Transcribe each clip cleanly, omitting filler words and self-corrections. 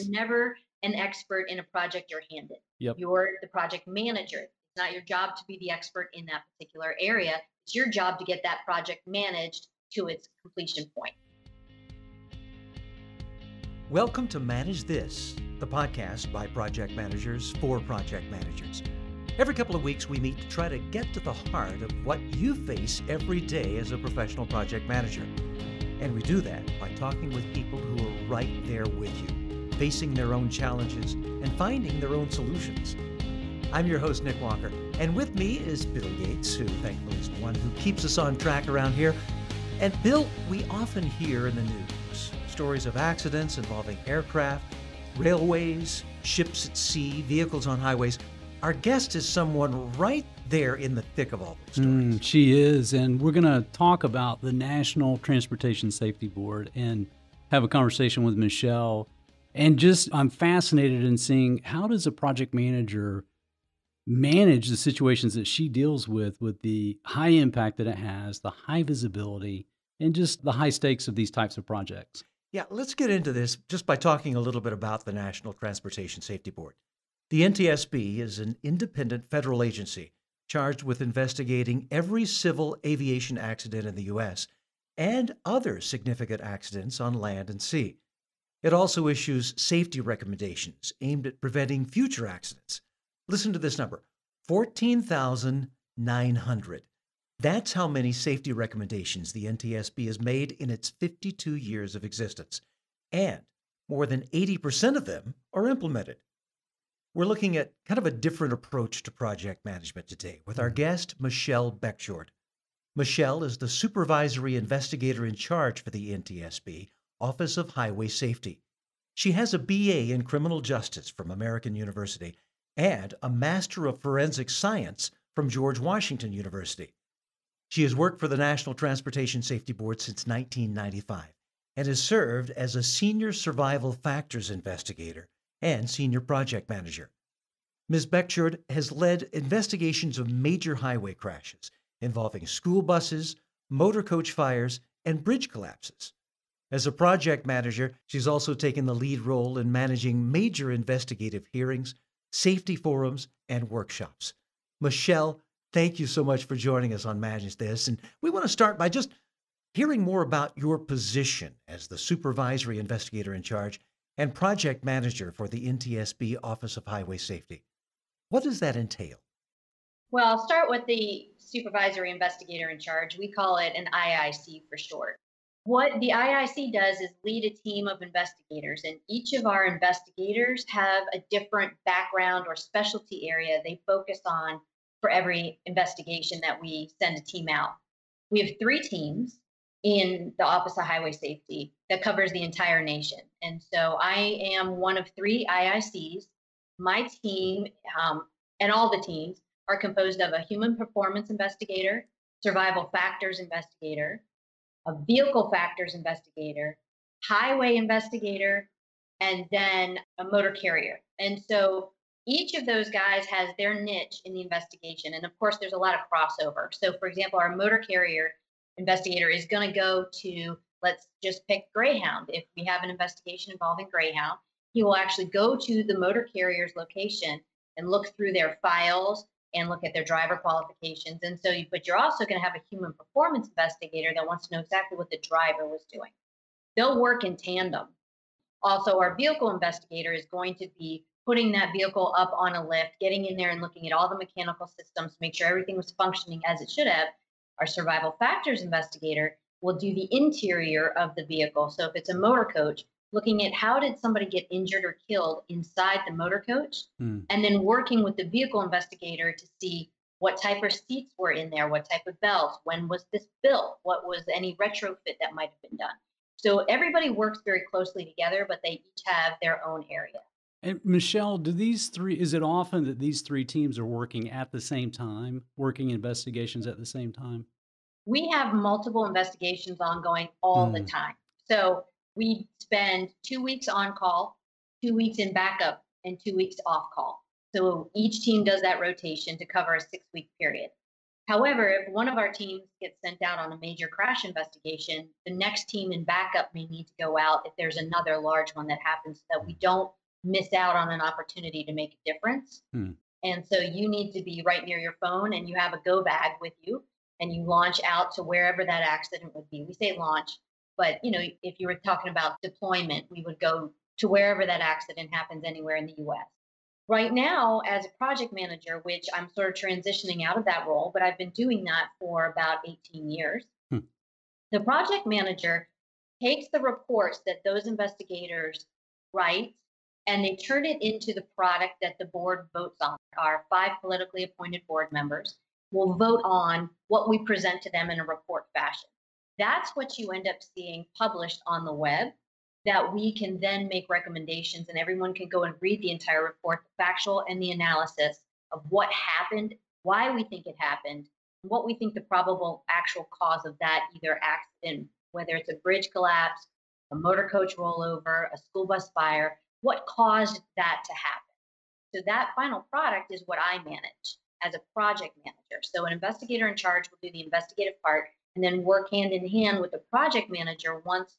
never an expert in a project you're handed. Yep. You're the project manager. It's not your job to be the expert in that particular area. It's your job to get that project managed to its completion point. Welcome to Manage This, the podcast by project managers for project managers. Every couple of weeks, we meet to try to get to the heart of what you face every day as a professional project manager. And we do that by talking with people who are right there with you, facing their own challenges and finding their own solutions. I'm your host, Nick Walker, and with me is Bill Yates, who thankfully is the one who keeps us on track around here. And Bill, we often hear in the news stories of accidents involving aircraft, railways, ships at sea, vehicles on highways. Our guest is someone right there in the thick of all those stories. She is, and we're going to talk about the National Transportation Safety Board and have a conversation with Michele. And I'm fascinated in seeing how does a project manager manage the situations that she deals with the high impact that it has, the high visibility, and just the high stakes of these types of projects. Yeah, let's get into this just by talking a little bit about the National Transportation Safety Board. The NTSB is an independent federal agency charged with investigating every civil aviation accident in the U.S. and other significant accidents on land and sea. It also issues safety recommendations aimed at preventing future accidents. Listen to this number, 14,900. That's how many safety recommendations the NTSB has made in its 52 years of existence. And more than 80% of them are implemented. We're looking at kind of a different approach to project management today with our guest, Michele Beckjord. Michele is the Supervisory Investigator-In-Charge for the NTSB, Office of Highway Safety. She has a BA in Criminal Justice from American University and a Master of Forensic Science from George Washington University. She has worked for the National Transportation Safety Board since 1995 and has served as a Senior Survival Factors Investigator and Senior Project Manager. Ms. Beckjord has led investigations of major highway crashes involving school buses, motor coach fires, and bridge collapses. As a project manager, she's also taken the lead role in managing major investigative hearings, safety forums, and workshops. Michele, thank you so much for joining us on Manage This. And we want to start by just hearing more about your position as the Supervisory Investigator-In-Charge and Project Manager for the NTSB Office of Highway Safety. What does that entail? Well, I'll start with the Supervisory Investigator-In-Charge. We call it an IIC for short. What the IIC does is lead a team of investigators, and each of our investigators have a different background or specialty area they focus on for every investigation that we send a team out. We have 3 teams in the Office of Highway Safety that covers the entire nation. And so I am one of 3 IICs. My team and all the teams are composed of a human performance investigator, survival factors investigator, a vehicle factors investigator, highway investigator, and then a motor carrier. And so each of those guys has their niche in the investigation. And of course, there's a lot of crossover. So, for example, our motor carrier investigator is going to go to, let's just pick Greyhound. If we have an investigation involving Greyhound, he will actually go to the motor carrier's location and look through their files and look at their driver qualifications. And so, but you're also going to have a human performance investigator that wants to know exactly what the driver was doing. They'll work in tandem. Also, our vehicle investigator is going to be putting that vehicle up on a lift, getting in there and looking at all the mechanical systems to make sure everything was functioning as it should have. Our survival factors investigator will do the interior of the vehicle. So if it's a motor coach, looking at how did somebody get injured or killed inside the motor coach, and then working with the vehicle investigator to see what type of seats were in there, what type of belts, when was this built, what was any retrofit that might have been done. So everybody works very closely together, but they each have their own area. And Michele, is it often that these 3 teams are working at the same time, working investigations at the same time? We have multiple investigations ongoing all the time. So we spend 2 weeks on call, 2 weeks in backup, and 2 weeks off call. So each team does that rotation to cover a 6-week period. However, if one of our teams gets sent out on a major crash investigation, the next team in backup may need to go out if there's another large one that happens so that we don't miss out on an opportunity to make a difference. Hmm. And so you need to be right near your phone and you have a go bag with you and you launch out to wherever that accident would be. We say launch, but if you were talking about deployment, we would go to wherever that accident happens anywhere in the US. Right now, as a project manager, which I'm sort of transitioning out of that role, but I've been doing that for about 18 years, Hmm. the project manager takes the reports that those investigators write and they turn it into the product that the board votes on. Our 5 politically appointed board members will vote on what we present to them in a report fashion. That's what you end up seeing published on the web that we can then make recommendations and everyone can go and read the entire report, the factual and the analysis of what happened, why we think it happened, what we think the probable actual cause of that either accident, whether it's a bridge collapse, a motor coach rollover, a school bus fire, what caused that to happen. So that final product is what I manage as a project manager. So an investigator in charge will do the investigative part and then work hand in hand with the project manager once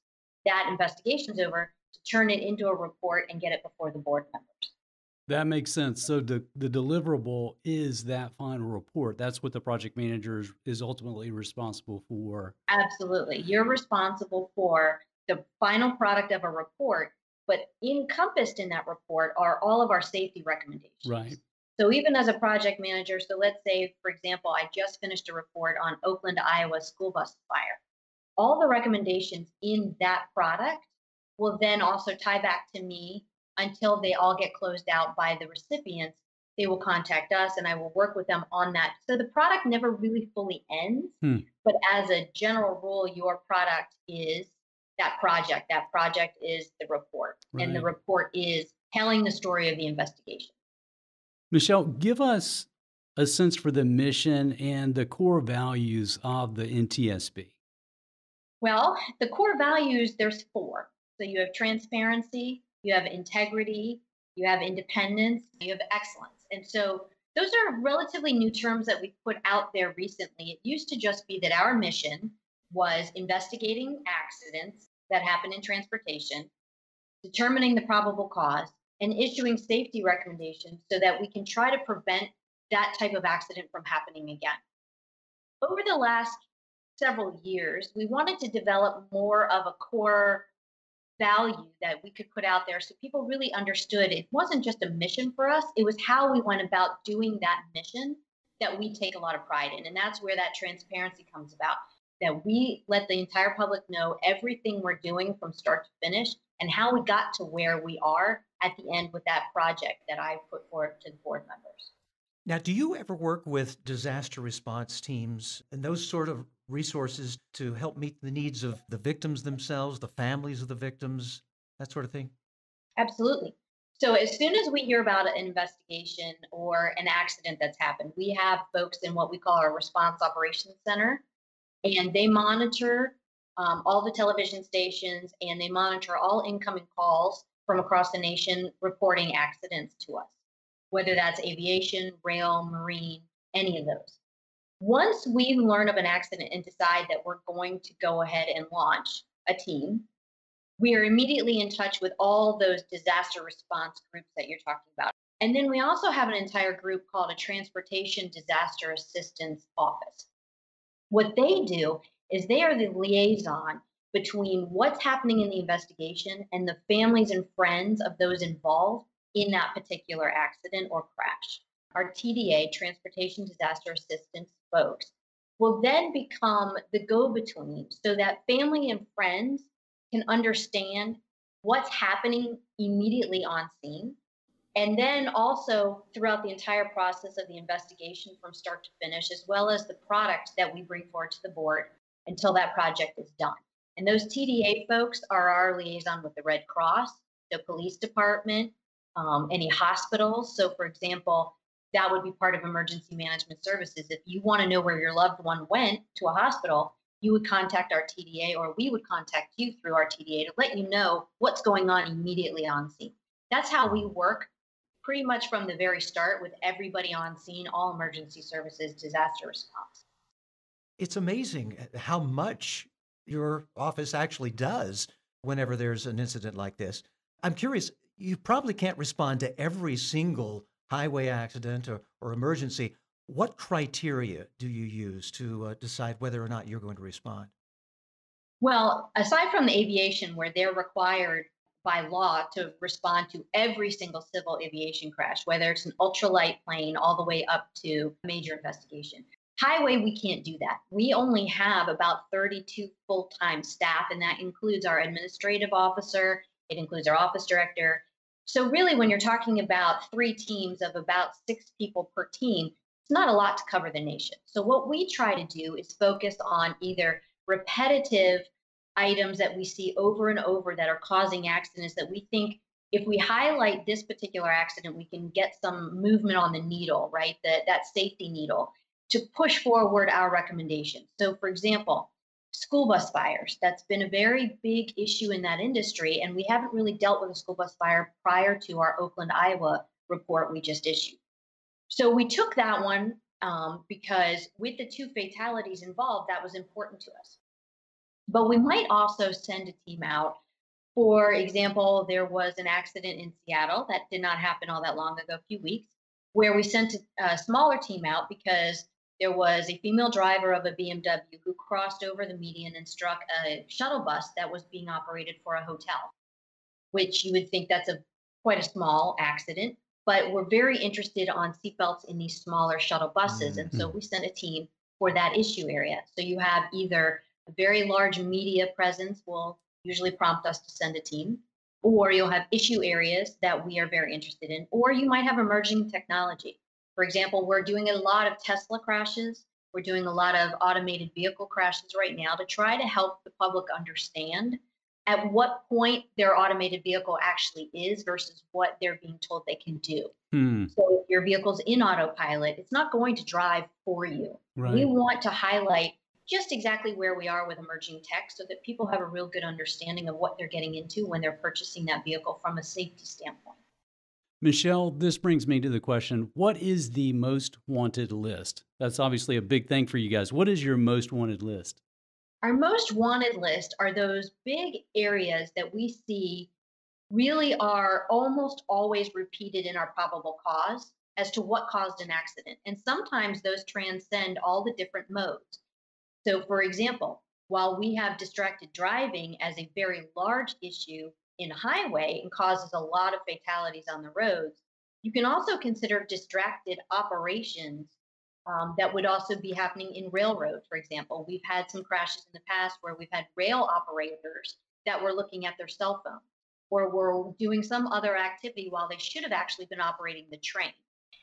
that investigation's over to turn it into a report and get it before the board members. That makes sense. So the deliverable is that final report. That's what the project manager is ultimately responsible for. Absolutely. You're responsible for the final product of a report, but encompassed in that report are all of our safety recommendations. Right. So even as a project manager, so let's say, for example, I just finished a report on Oakland, Iowa school bus fire. All the recommendations in that product will then also tie back to me until they all get closed out by the recipients. They will contact us and I will work with them on that. So the product never really fully ends, but as a general rule, your product is that project. That project is the report, and the Right. report is telling the story of the investigation. Michele, give us a sense for the mission and the core values of the NTSB. Well, the core values, there's 4. So you have transparency, you have integrity, you have independence, you have excellence. And so those are relatively new terms that we put out there recently. It used to just be that our mission was investigating accidents that happen in transportation, determining the probable cause, and issuing safety recommendations so that we can try to prevent that type of accident from happening again. Over the last several years, we wanted to develop more of a core value that we could put out there so people really understood it wasn't just a mission for us, it was how we went about doing that mission that we take a lot of pride in. And that's where that transparency comes about, that we let the entire public know everything we're doing from start to finish and how we got to where we are at the end with that project that I put forward to the board members. Now, do you ever work with disaster response teams and those sort of resources to help meet the needs of the victims themselves, the families of the victims, that sort of thing? Absolutely. So as soon as we hear about an investigation or an accident that's happened, we have folks in what we call our response operations center, and they monitor all the television stations and they monitor all incoming calls from across the nation reporting accidents to us, whether that's aviation, rail, marine, any of those. Once we learn of an accident and decide that we're going to go ahead and launch a team, we are immediately in touch with all those disaster response groups that you're talking about. And then we also have an entire group called a Transportation Disaster Assistance Office. What they do is they are the liaison between what's happening in the investigation and the families and friends of those involved in that particular accident or crash. Our TDA, Transportation Disaster Assistance folks, will then become the go between so that family and friends can understand what's happening immediately on scene. And then also throughout the entire process of the investigation from start to finish, as well as the product that we bring forward to the board until that project is done. And those TDA folks are our liaison with the Red Cross, the police department, any hospitals. So, for example, that would be part of emergency management services. If you want to know where your loved one went to a hospital, you would contact our TDA or we would contact you through our TDA to let you know what's going on immediately on scene. That's how we work pretty much from the very start with everybody on scene, all emergency services, disaster response. It's amazing how much your office actually does whenever there's an incident like this. I'm curious, you probably can't respond to every single highway accident or emergency. What criteria do you use to decide whether or not you're going to respond? Well, aside from the aviation, where they're required by law to respond to every single civil aviation crash, whether it's an ultralight plane all the way up to major investigation. Highway, we can't do that. We only have about 32 full time staff, and that includes our administrative officer, it includes our office director. So, really, when you're talking about three teams of about 6 people per team, it's not a lot to cover the nation. So, what we try to do is focus on either repetitive items that we see over and over that are causing accidents that we think if we highlight this particular accident, we can get some movement on the needle, right? That safety needle to push forward our recommendations. So, for example, school bus fires, that's been a very big issue in that industry. And we haven't really dealt with a school bus fire prior to our Oakland, Iowa report we just issued. So, we took that one because with the two fatalities involved, that was important to us. But we might also send a team out. For example, there was an accident in Seattle that did not happen all that long ago, a few weeks, where we sent a smaller team out because there was a female driver of a BMW who crossed over the median and struck a shuttle bus that was being operated for a hotel, which you would think that's a quite a small accident. But we're very interested on seatbelts in these smaller shuttle buses. And so Mhm. we sent a team for that issue area. So you have either a very large media presence will usually prompt us to send a team, or you'll have issue areas that we are very interested in, or you might have emerging technology. For example, we're doing a lot of Tesla crashes. We're doing a lot of automated vehicle crashes right now to try to help the public understand at what point their automated vehicle actually is versus what they're being told they can do. Hmm. So if your vehicle's in autopilot, it's not going to drive for you. We Right. want to highlight just exactly where we are with emerging tech so that people have a real good understanding of what they're getting into when they're purchasing that vehicle from a safety standpoint. Michelle, this brings me to the question, what is the most wanted list? That's obviously a big thing for you guys. What is your most wanted list? Our most wanted list are those big areas that we see really are almost always repeated in our probable cause as to what caused an accident. And sometimes those transcend all the different modes. So, for example, while we have distracted driving as a very large issue in highway and causes a lot of fatalities on the roads, you can also consider distracted operations that would also be happening in railroad, for example. We've had some crashes in the past where we've had rail operators that were looking at their cell phone or were doing some other activity while they should have actually been operating the train.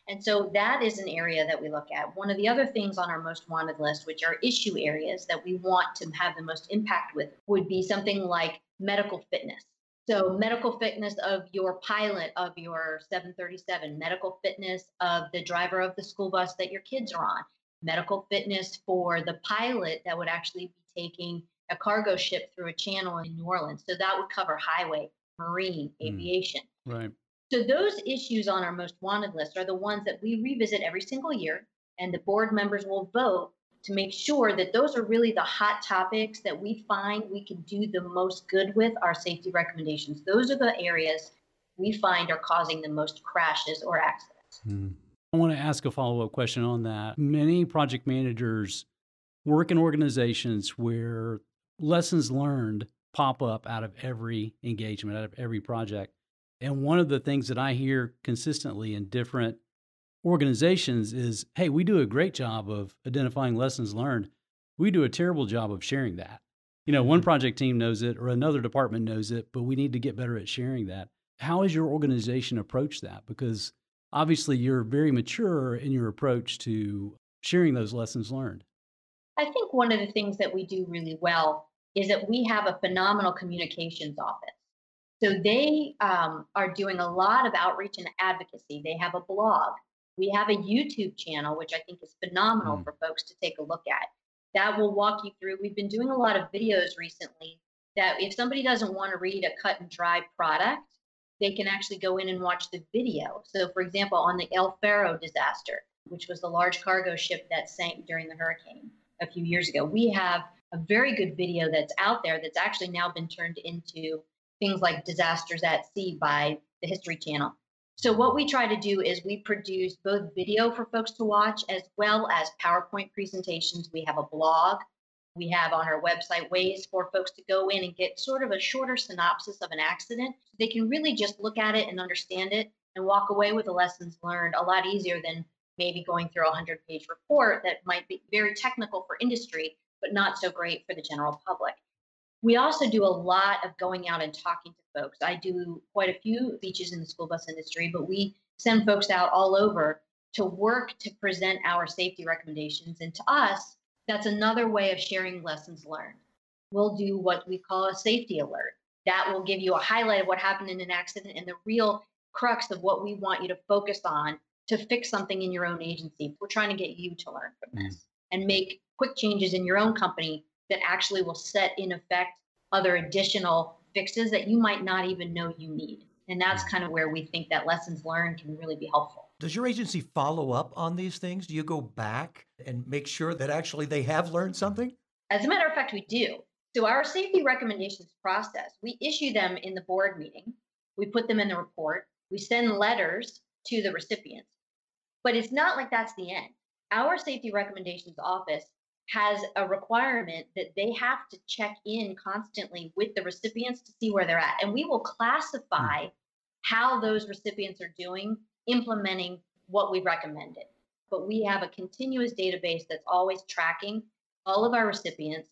And so that is an area that we look at. One of the other things on our most wanted list, which are issue areas that we want to have the most impact with, would be something like medical fitness. So, medical fitness of your pilot of your 737, medical fitness of the driver of the school bus that your kids are on, medical fitness for the pilot that would actually be taking a cargo ship through a channel in New Orleans. So, that would cover highway, marine, Hmm. aviation. Right. So those issues on our most wanted list are the ones that we revisit every single year, and the board members will vote to make sure that those are really the hot topics that we find we can do the most good with our safety recommendations. Those are the areas we find are causing the most crashes or accidents. Hmm. I want to ask a follow-up question on that. Many project managers work in organizations where lessons learned pop up out of every engagement, out of every project. And one of the things that I hear consistently in different organizations is, hey, we do a great job of identifying lessons learned. We do a terrible job of sharing that. One Mhm. project team knows it or another department knows it, but we need to get better at sharing that. How has your organization approached that? Because obviously you're very mature in your approach to sharing those lessons learned. I think one of the things that we do really well is that we have a phenomenal communications office. So they are doing a lot of outreach and advocacy. They have a blog. We have a YouTube channel, which I think is phenomenal Hmm. for folks to take a look at. That will walk you through. We've been doing a lot of videos recently that if somebody doesn't want to read a cut and dry product, they can actually go in and watch the video. So, for example, on the El Faro disaster, which was the large cargo ship that sank during the hurricane a few years ago, we have a very good video that's out there that's actually now been turned into things like Disasters at Sea by the History Channel. So, what we try to do is we produce both video for folks to watch as well as PowerPoint presentations. We have a blog. We have on our website ways for folks to go in and get sort of a shorter synopsis of an accident. They can really just look at it and understand it and walk away with the lessons learned a lot easier than maybe going through a 100-page report that might be very technical for industry, but not so great for the general public. We also do a lot of going out and talking to folks. I do quite a few speeches in the school bus industry, but we send folks out all over to work to present our safety recommendations. And to us, that's another way of sharing lessons learned. We'll do what we call a safety alert. That will give you a highlight of what happened in an accident and the real crux of what we want you to focus on to fix something in your own agency. We're trying to get you to learn from this and make quick changes in your own company that actually will set in effect other additional fixes that you might not even know you need. And that's kind of where we think that lessons learned can really be helpful. Does your agency follow up on these things? Do you go back and make sure that actually they have learned something? As a matter of fact, we do. So our safety recommendations process, we issue them in the board meeting. We put them in the report. We send letters to the recipients. But it's not like that's the end. Our safety recommendations office has a requirement that they have to check in constantly with the recipients to see where they're at. And we will classify how those recipients are doing implementing what we've recommended. But we have a continuous database that's always tracking all of our recipients,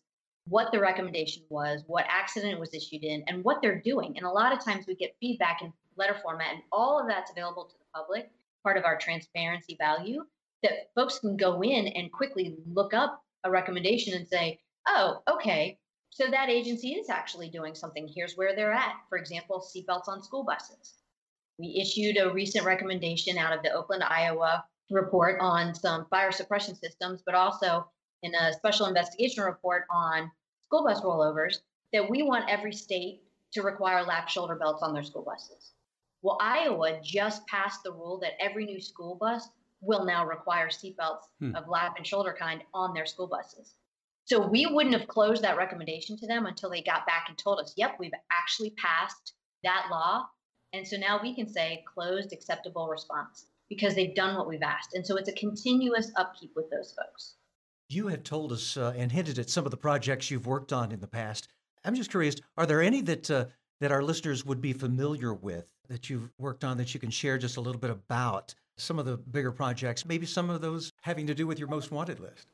what the recommendation was, what accident it was issued in, and what they're doing. And a lot of times we get feedback in letter format, and all of that's available to the public, part of our transparency value, that folks can go in and quickly look up a recommendation and say, oh, okay, so that agency is actually doing something. Here's where they're at. For example, seatbelts on school buses. We issued a recent recommendation out of the Oakland, Iowa report on some fire suppression systems, but also in a special investigation report on school bus rollovers that we want every state to require lap shoulder belts on their school buses. Well, Iowa just passed the rule that every new school bus will now require seatbelts of lap and shoulder kind on their school buses. So we wouldn't have closed that recommendation to them until they got back and told us, yep, we've actually passed that law. And so now we can say closed acceptable response because they've done what we've asked. And so it's a continuous upkeep with those folks. You have told us and hinted at some of the projects you've worked on in the past. I'm just curious, are there any that our listeners would be familiar with that you've worked on that you can share just a little bit about some of the bigger projects, maybe some of those having to do with your most wanted list?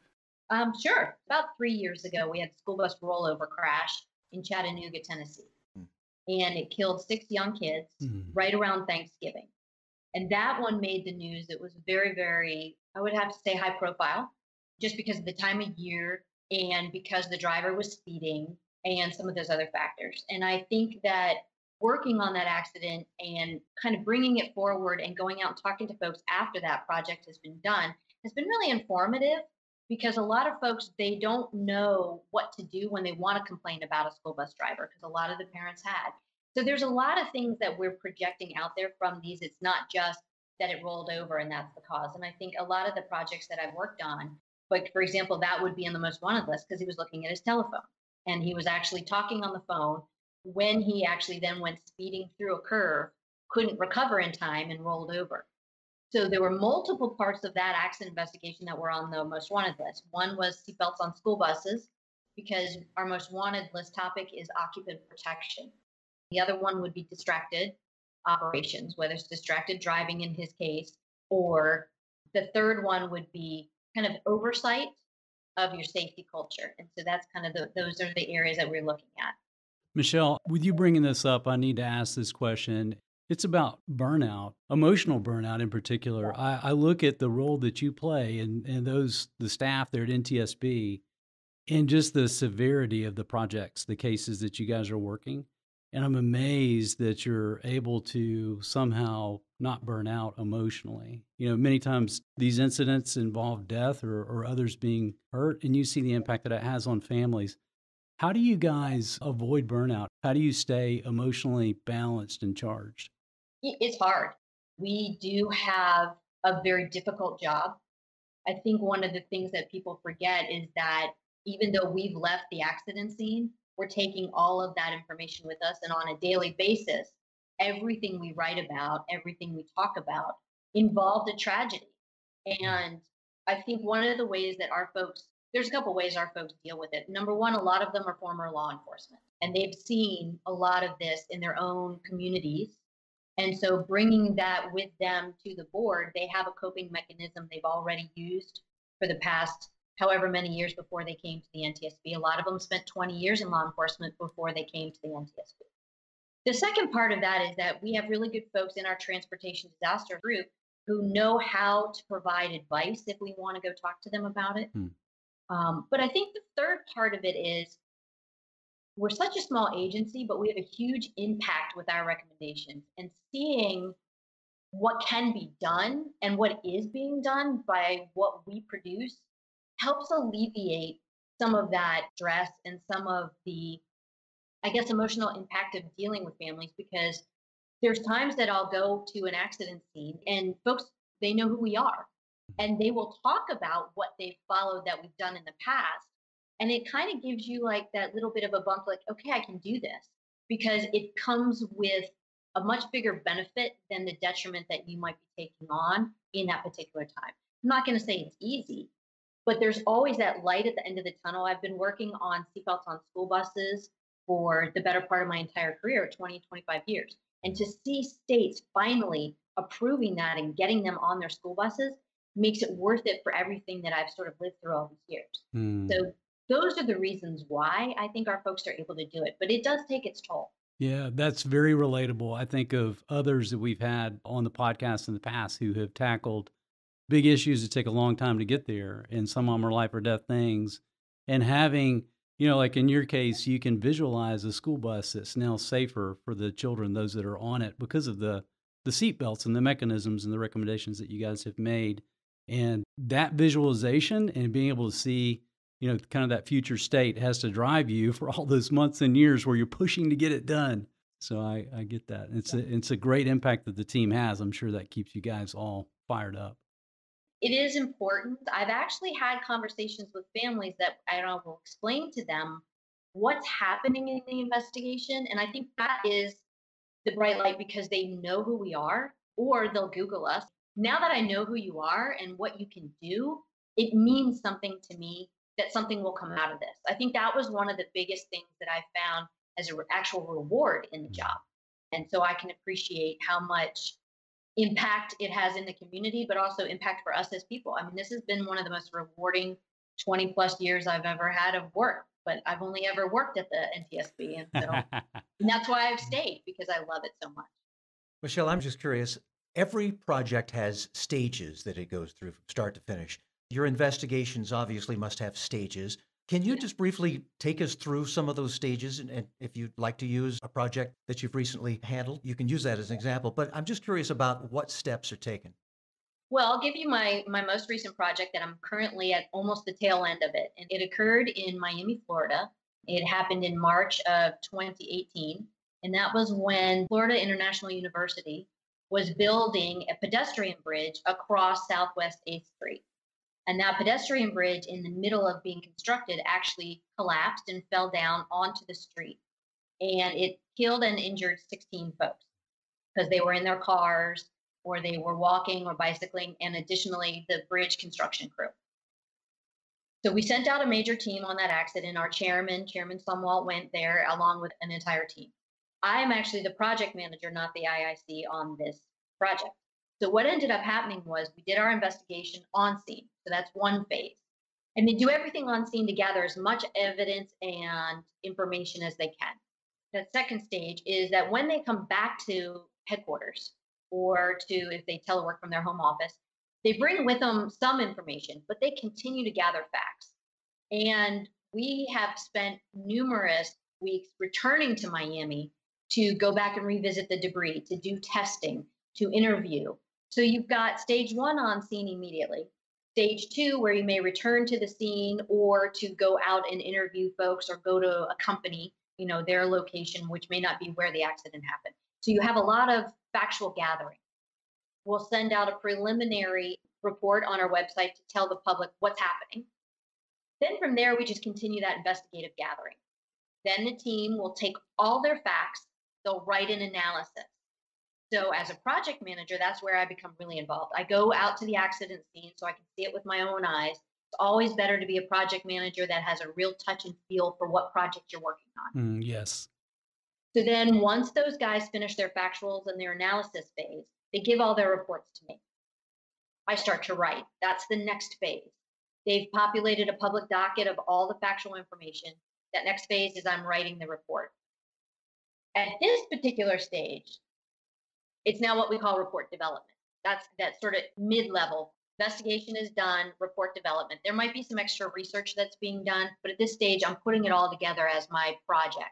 Sure. About 3 years ago, we had a school bus rollover crash in Chattanooga, Tennessee. And it killed 6 young kids right around Thanksgiving. And that one made the news. It was very, very, I would have to say, high profile, just because of the time of year and because the driver was speeding and some of those other factors. And I think that working on that accident and kind of bringing it forward and going out and talking to folks after that project has been done has been really informative, because a lot of folks, they don't know what to do when they want to complain about a school bus driver, because a lot of the parents had. So there's a lot of things that we're projecting out there from these. It's not just that it rolled over and that's the cause. And I think a lot of the projects that I've worked on, like, for example, that would be in the most wanted list because he was looking at his telephone and he was actually talking on the phone when he actually then went speeding through a curve, couldn't recover in time and rolled over. So there were multiple parts of that accident investigation that were on the most wanted list. One was seatbelts on school buses, because our most wanted list topic is occupant protection. The other one would be distracted operations, whether it's distracted driving in his case, or the third one would be kind of oversight of your safety culture. And so that's kind of those are the areas that we're looking at. Michele, with you bringing this up, I need to ask this question. It's about burnout, emotional burnout in particular. I look at the role that you play and the staff there at NTSB and just the severity of the projects, the cases that you guys are working. And I'm amazed that you're able to somehow not burn out emotionally. You know, many times these incidents involve death or others being hurt, and you see the impact that it has on families. How do you guys avoid burnout? How do you stay emotionally balanced and charged? It's hard. We do have a very difficult job. I think one of the things that people forget is that even though we've left the accident scene, we're taking all of that information with us. And on a daily basis, everything we write about, everything we talk about involved a tragedy. And I think one of the ways that our folks, there's a couple ways our folks deal with it. Number one, a lot of them are former law enforcement, and they've seen a lot of this in their own communities. And so bringing that with them to the board, they have a coping mechanism they've already used for the past however many years before they came to the NTSB. A lot of them spent 20 years in law enforcement before they came to the NTSB. The second part of that is that we have really good folks in our transportation disaster group who know how to provide advice if we want to go talk to them about it. Hmm. But I think the third part of it is we're such a small agency, but we have a huge impact with our recommendations, and seeing what can be done and what is being done by what we produce helps alleviate some of that stress and some of the, I guess, emotional impact of dealing with families, because there's times that I'll go to an accident scene and folks, they know who we are, and they will talk about what they've followed that we've done in the past. And it kind of gives you like that little bit of a bump, like, okay, I can do this, because it comes with a much bigger benefit than the detriment that you might be taking on in that particular time. I'm not going to say it's easy, but there's always that light at the end of the tunnel. I've been working on seatbelts on school buses for the better part of my entire career, 20, 25 years. And to see states finally approving that and getting them on their school buses makes it worth it for everything that I've sort of lived through all these years. Hmm. So those are the reasons why I think our folks are able to do it, but it does take its toll. Yeah, that's very relatable. I think of others that we've had on the podcast in the past who have tackled big issues that take a long time to get there, and some of them are life or death things. And having, like in your case, you can visualize a school bus that's now safer for the children, those that are on it, because of the seat belts and the mechanisms and the recommendations that you guys have made. And that visualization and being able to see, kind of that future state has to drive you for all those months and years where you're pushing to get it done. So I get that. It's a great impact that the team has. I'm sure that keeps you guys all fired up. It is important. I've actually had conversations with families that I don't know, will explain to them what's happening in the investigation. And I think that is the bright light, because they know who we are, or they'll Google us. Now that I know who you are and what you can do, it means something to me that something will come out of this. I think that was one of the biggest things that I found as an actual reward in the job. And so I can appreciate how much impact it has in the community, but also impact for us as people. I mean, this has been one of the most rewarding 20 plus years I've ever had of work, but I've only ever worked at the NTSB. And so and that's why I've stayed, because I love it so much. Michele, I'm just curious. Every project has stages that it goes through from start to finish. Your investigations obviously must have stages. Can you just briefly take us through some of those stages? And if you'd like to use a project that you've recently handled, you can use that as an example. But I'm just curious about what steps are taken. Well, I'll give you my most recent project that I'm currently at almost the tail end of it. And it occurred in Miami, Florida. It happened in March of 2018. And that was when Florida International University was building a pedestrian bridge across Southwest 8th Street. And that pedestrian bridge, in the middle of being constructed, actually collapsed and fell down onto the street. And it killed and injured 16 folks because they were in their cars or they were walking or bicycling, and additionally, the bridge construction crew. So we sent out a major team on that accident. Our Chairman Sumwalt, went there along with an entire team. I'm actually the project manager, not the IIC, on this project. So what ended up happening was we did our investigation on scene. So that's one phase. And they do everything on scene to gather as much evidence and information as they can. The second stage is that when they come back to headquarters, or to, if they telework from their home office, they bring with them some information, but they continue to gather facts. And we have spent numerous weeks returning to Miami to go back and revisit the debris, to do testing, to interview. So you've got stage one on scene immediately, stage two, where you may return to the scene or to go out and interview folks or go to a company, their location, which may not be where the accident happened. So you have a lot of factual gathering. We'll send out a preliminary report on our website to tell the public what's happening. Then from there, we just continue that investigative gathering. Then the team will take all their facts, they'll write an analysis. So as a project manager, that's where I become really involved. I go out to the accident scene so I can see it with my own eyes. It's always better to be a project manager that has a real touch and feel for what project you're working on. Yes. So then once those guys finish their factuals and their analysis phase, they give all their reports to me. I start to write. That's the next phase. They've populated a public docket of all the factual information. That next phase is I'm writing the report. At this particular stage, it's now what we call report development. That's that sort of mid-level. Investigation is done, report development. There might be some extra research that's being done, but at this stage, I'm putting it all together as my project.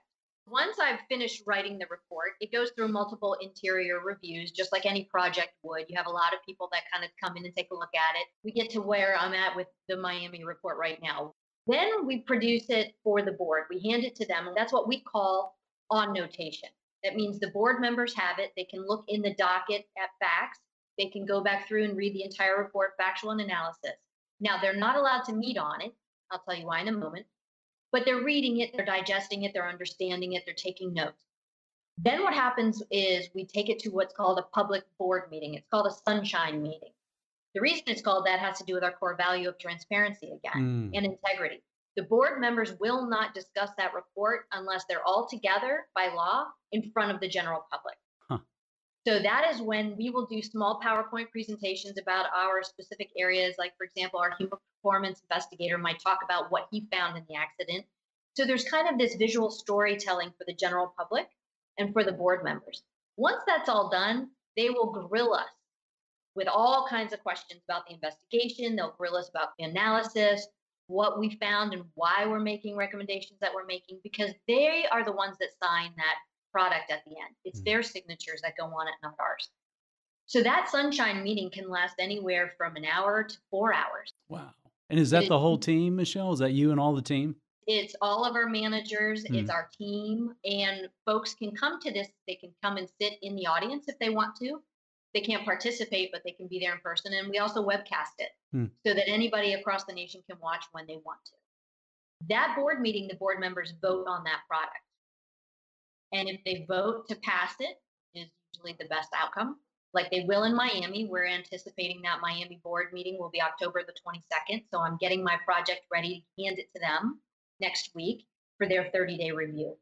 Once I've finished writing the report, it goes through multiple interior reviews, just like any project would. You have a lot of people that kind of come in and take a look at it. We get to where I'm at with the Miami report right now. Then we produce it for the board. We hand it to them, and that's what we call on notation. That means the board members have it. They can look in the docket at facts. They can go back through and read the entire report, factual and analysis. Now, they're not allowed to meet on it. I'll tell you why in a moment. But they're reading it, they're digesting it, they're understanding it, they're taking notes. Then what happens is we take it to what's called a public board meeting. It's called a sunshine meeting. The reason it's called that has to do with our core value of transparency again and integrity. The board members will not discuss that report unless they're all together by law in front of the general public. So that is when we will do small PowerPoint presentations about our specific areas. Like, for example, our human performance investigator might talk about what he found in the accident. So there's kind of this visual storytelling for the general public and for the board members. Once that's all done, they will grill us with all kinds of questions about the investigation. They'll grill us about the analysis, what we found, and why we're making recommendations that we're making, because they are the ones that sign that product at the end. It's their signatures that go on it, not ours. So that sunshine meeting can last anywhere from an hour to 4 hours. Wow. And is that the whole team, Michele? Is that you and all the team? It's all of our managers, it's our team, and folks can come to this. They can come and sit in the audience if they want to. They can't participate, but they can be there in person. And we also webcast it so that anybody across the nation can watch when they want to. That board meeting, the board members vote on that product. And if they vote to pass it, is usually the best outcome. Like they will in Miami. We're anticipating that Miami board meeting will be October the 22nd. So I'm getting my project ready to hand it to them next week for their 30-day review.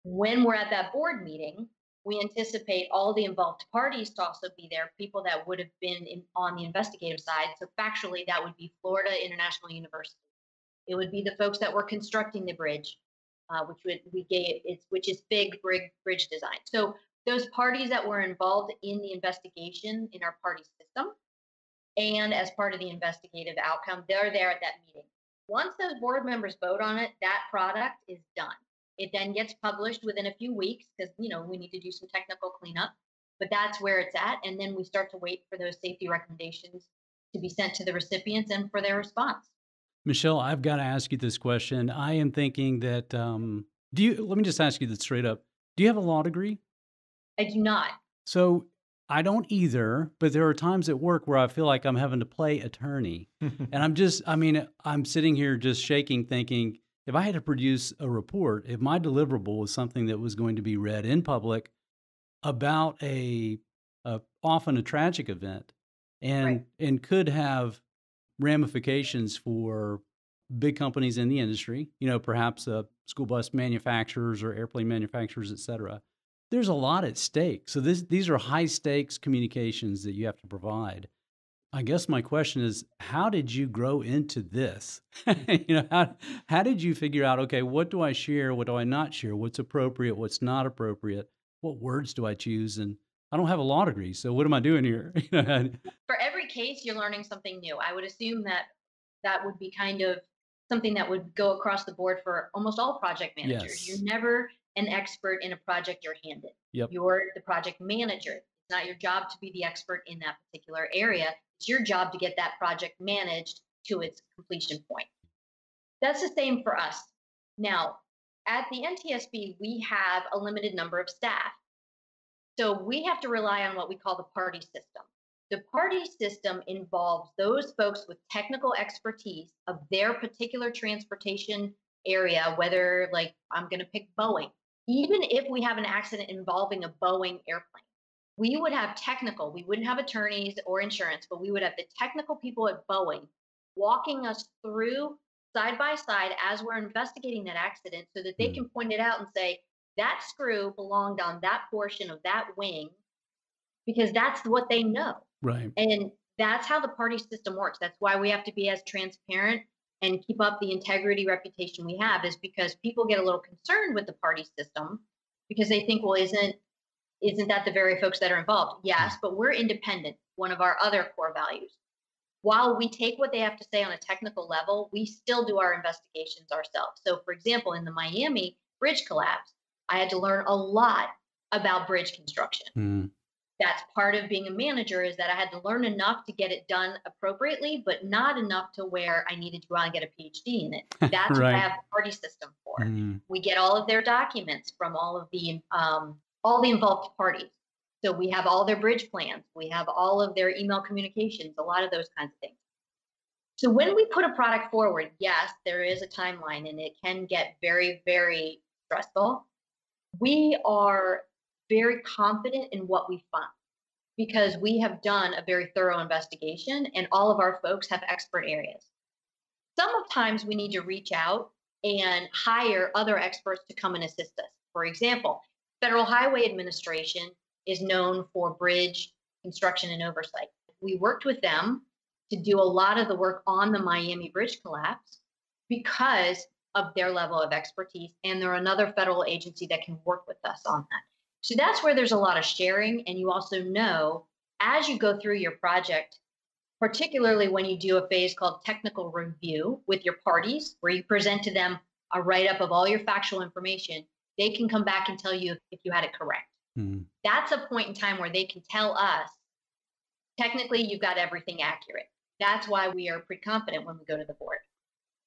When we're at that board meeting, we anticipate all the involved parties to also be there, people that would have been on the investigative side. So factually, that would be Florida International University. It would be the folks that were constructing the bridge, which is big bridge design. So those parties that were involved in the investigation in our party system and as part of the investigative outcome, they're there at that meeting. Once those board members vote on it, that product is done. It then gets published within a few weeks because, we need to do some technical cleanup, but that's where it's at. And then we start to wait for those safety recommendations to be sent to the recipients and for their response. Michele, I've got to ask you this question. I am thinking that, let me just ask you this straight up. Do you have a law degree? I do not. So I don't either, but there are times at work where I feel like I'm having to play attorney. And I'm sitting here just shaking thinking, if I had to produce a report, if my deliverable was something that was going to be read in public about often a tragic event and could have ramifications for big companies in the industry, perhaps school bus manufacturers or airplane manufacturers, et cetera. There's a lot at stake. So these are high stakes communications that you have to provide. I guess my question is, how did you grow into this? How did you figure out, okay, what do I share? What do I not share? What's appropriate? What's not appropriate? What words do I choose? And I don't have a law degree, so what am I doing here? For every case, you're learning something new. I would assume that would be kind of something that would go across the board for almost all project managers. Yes. You're never an expert in a project you're handed. Yep. You're the project manager. It's not your job to be the expert in that particular area. It's your job to get that project managed to its completion point. That's the same for us. Now, at the NTSB, we have a limited number of staff. So we have to rely on what we call the party system. The party system involves those folks with technical expertise of their particular transportation area, whether, like, I'm going to pick Boeing. Even if we have an accident involving a Boeing airplane, we would have technical, we wouldn't have attorneys or insurance, but we would have the technical people at Boeing walking us through side by side as we're investigating that accident so that they Mm. can point it out and say, that screw belonged on that portion of that wing, because that's what they know. Right. And that's how the party system works. That's why we have to be as transparent and keep up the integrity reputation we have, is because people get a little concerned with the party system because they think, well, isn't that the very folks that are involved? Yes, Mm. but we're independent, one of our other core values. While we take what they have to say on a technical level, we still do our investigations ourselves. So, for example, in the Miami bridge collapse, I had to learn a lot about bridge construction. Mm. That's part of being a manager, is that I had to learn enough to get it done appropriately, but not enough to where I needed to go out and get a PhD in it. That's what I Right. have the party system for. Mm. We get all of their documents from all the involved parties. So we have all their bridge plans, we have all of their email communications, a lot of those kinds of things. So when we put a product forward, yes, there is a timeline and it can get very, very stressful. We are very confident in what we find because we have done a very thorough investigation and all of our folks have expert areas. Sometimes we need to reach out and hire other experts to come and assist us. For example, Federal Highway Administration is known for bridge construction and oversight. We worked with them to do a lot of the work on the Miami bridge collapse because of their level of expertise, and they're another federal agency that can work with us on that. So that's where there's a lot of sharing, and you also know as you go through your project, particularly when you do a phase called technical review with your parties, where you present to them a write up of all your factual information, they can come back and tell you if you had it correct. Mm. That's a point in time where they can tell us, technically, you've got everything accurate. That's why we are pretty confident when we go to the board.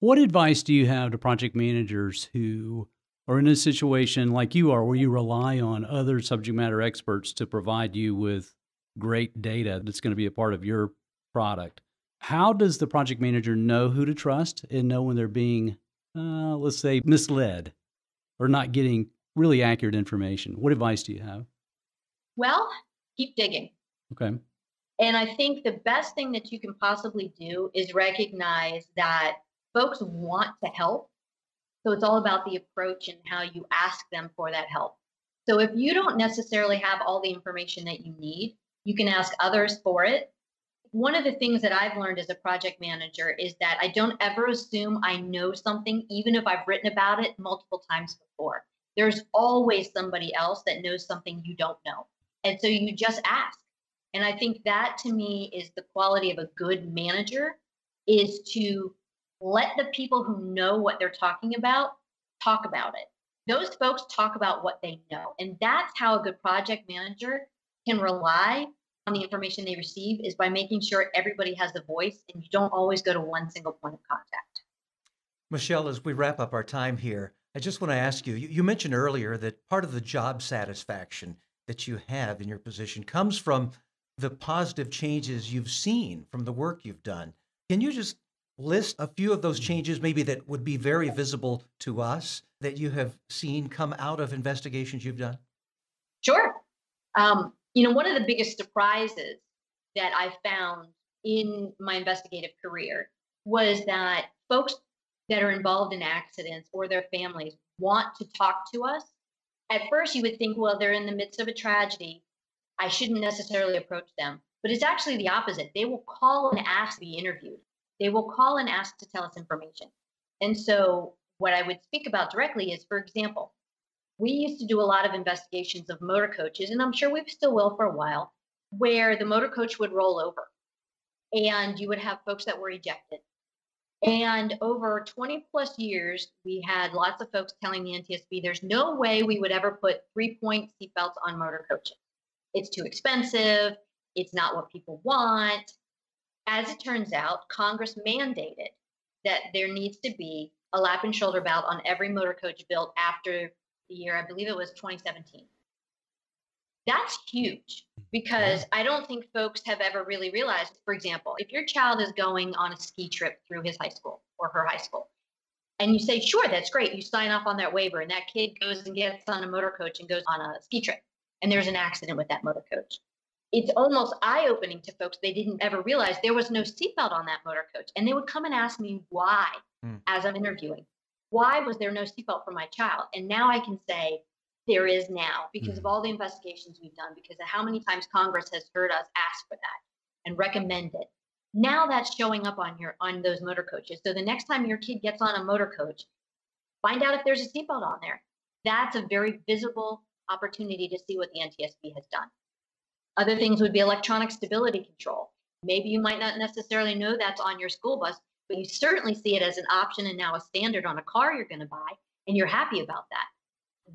What advice do you have to project managers who are in a situation like you are, where you rely on other subject matter experts to provide you with great data that's going to be a part of your product? How does the project manager know who to trust and know when they're being, let's say, misled or not getting really accurate information? What advice do you have? Well, keep digging. Okay. And I think the best thing that you can possibly do is recognize that folks want to help. So it's all about the approach and how you ask them for that help. So if you don't necessarily have all the information that you need, you can ask others for it. One of the things that I've learned as a project manager is that I don't ever assume I know something, even if I've written about it multiple times before. There's always somebody else that knows something you don't know. And so you just ask. And I think that to me is the quality of a good manager, is to let the people who know what they're talking about talk about it. Those folks talk about what they know. And that's how a good project manager can rely on the information they receive, is by making sure everybody has a voice and you don't always go to one single point of contact. Michele, as we wrap up our time here, I just want to ask you, you mentioned earlier that part of the job satisfaction that you have in your position comes from the positive changes you've seen from the work you've done. Can you just list a few of those changes, maybe that would be very visible to us, that you have seen come out of investigations you've done? Sure. One of the biggest surprises that I found in my investigative career was that folks that are involved in accidents or their families want to talk to us. At first, you would think, well, they're in the midst of a tragedy, I shouldn't necessarily approach them. But it's actually the opposite. They will call and ask to be interviewed. They will call and ask to tell us information. And so, what I would speak about directly is, for example, we used to do a lot of investigations of motor coaches, and I'm sure we still will for a while, where the motor coach would roll over and you would have folks that were ejected. And over 20 plus years, we had lots of folks telling the NTSB there's no way we would ever put 3-point seatbelts on motor coaches. It's too expensive. It's not what people want. As it turns out, Congress mandated that there needs to be a lap and shoulder belt on every motor coach built after the year, I believe it was 2017. That's huge because I don't think folks have ever really realized, for example, if your child is going on a ski trip through his high school or her high school, and you say, sure, that's great. You sign off on that waiver, and that kid goes and gets on a motor coach and goes on a ski trip, and there's an accident with that motor coach. It's almost eye-opening to folks. They didn't ever realize there was no seatbelt on that motor coach. And they would come and ask me why, as I'm interviewing. Why was there no seatbelt for my child? And now I can say there is now because of all the investigations we've done, because of how many times Congress has heard us ask for that and recommend it. Now that's showing up on those motor coaches. So the next time your kid gets on a motor coach, find out if there's a seatbelt on there. That's a very visible opportunity to see what the NTSB has done. Other things would be electronic stability control. Maybe you might not necessarily know that's on your school bus, but you certainly see it as an option and now a standard on a car you're going to buy, and you're happy about that.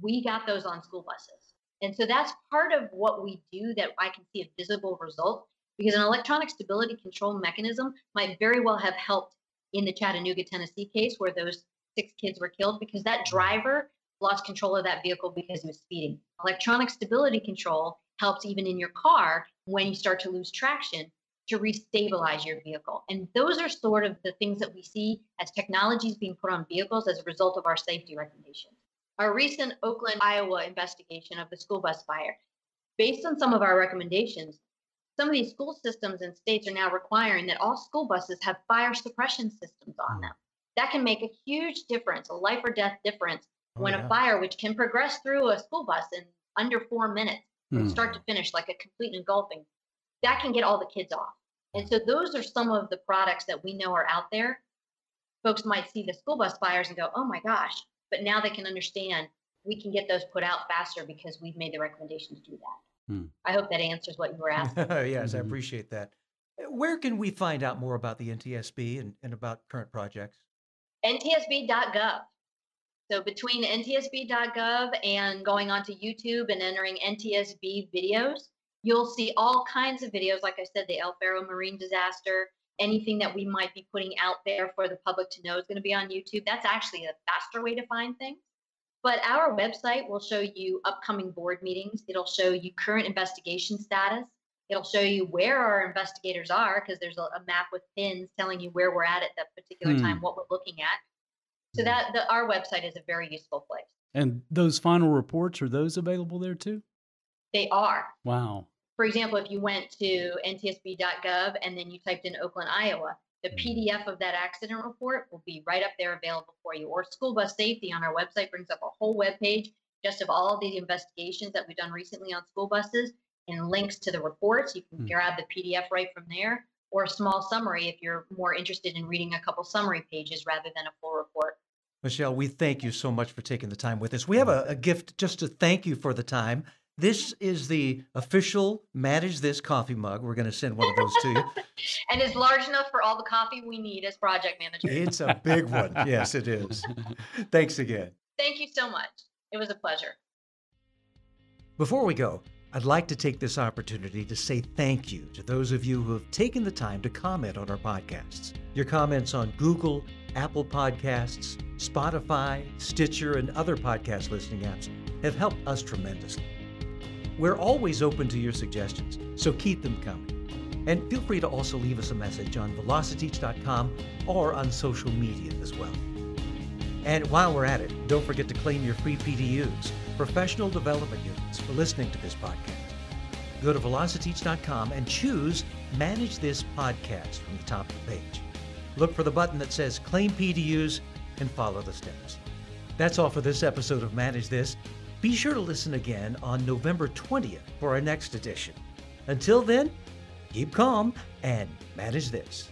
We got those on school buses. And so that's part of what we do that I can see a visible result, because an electronic stability control mechanism might very well have helped in the Chattanooga, Tennessee case where those 6 kids were killed because that driver lost control of that vehicle because he was speeding. Electronic stability control helps even in your car when you start to lose traction to restabilize your vehicle. And those are sort of the things that we see as technologies being put on vehicles as a result of our safety recommendations. Our recent Oakland, Iowa investigation of the school bus fire, based on some of our recommendations, some of these school systems and states are now requiring that all school buses have fire suppression systems on them. That can make a huge difference, a life or death difference, when a fire, which can progress through a school bus in under 4 minutes, from start to finish, like a complete engulfing, that can get all the kids off. And so those are some of the products that we know are out there. Folks might see the school bus fires and go, oh my gosh, but now they can understand we can get those put out faster because we've made the recommendation to do that. I hope that answers what you were asking. Yes, I appreciate that. Where can we find out more about the NTSB and about current projects? NTSB.gov. So between ntsb.gov and going onto YouTube and entering NTSB videos, you'll see all kinds of videos. Like I said, the El Faro marine disaster, anything that we might be putting out there for the public to know is going to be on YouTube. That's actually a faster way to find things. But our website will show you upcoming board meetings. It'll show you current investigation status. It'll show you where our investigators are, because there's a map with pins telling you where we're at that particular time, what we're looking at. So our website is a very useful place. And those final reports, are those available there too? They are. Wow. For example, if you went to ntsb.gov and then you typed in Oakland, Iowa, the PDF of that accident report will be right up there available for you. Or school bus safety on our website brings up a whole web page just of all the investigations that we've done recently on school buses and links to the reports. You can grab the PDF right from there, or a small summary if you're more interested in reading a couple summary pages rather than a full report. Michele, we thank you so much for taking the time with us. We have a gift just to thank you for the time. This is the official Manage This coffee mug. We're going to send one of those to you. And it's large enough for all the coffee we need as project manager. It's a big one. Yes, it is. Thanks again. Thank you so much. It was a pleasure. Before we go, I'd like to take this opportunity to say thank you to those of you who have taken the time to comment on our podcasts. Your comments on Google, Apple Podcasts, Spotify, Stitcher, and other podcast listening apps have helped us tremendously. We're always open to your suggestions, so keep them coming. And feel free to also leave us a message on velociteach.com or on social media as well. And while we're at it, don't forget to claim your free PDUs, professional development units, for listening to this podcast. Go to velociteach.com and choose Manage This Podcast from the top of the page. Look for the button that says Claim PDUs and follow the steps. That's all for this episode of Manage This. Be sure to listen again on November 20th for our next edition. Until then, keep calm and manage this.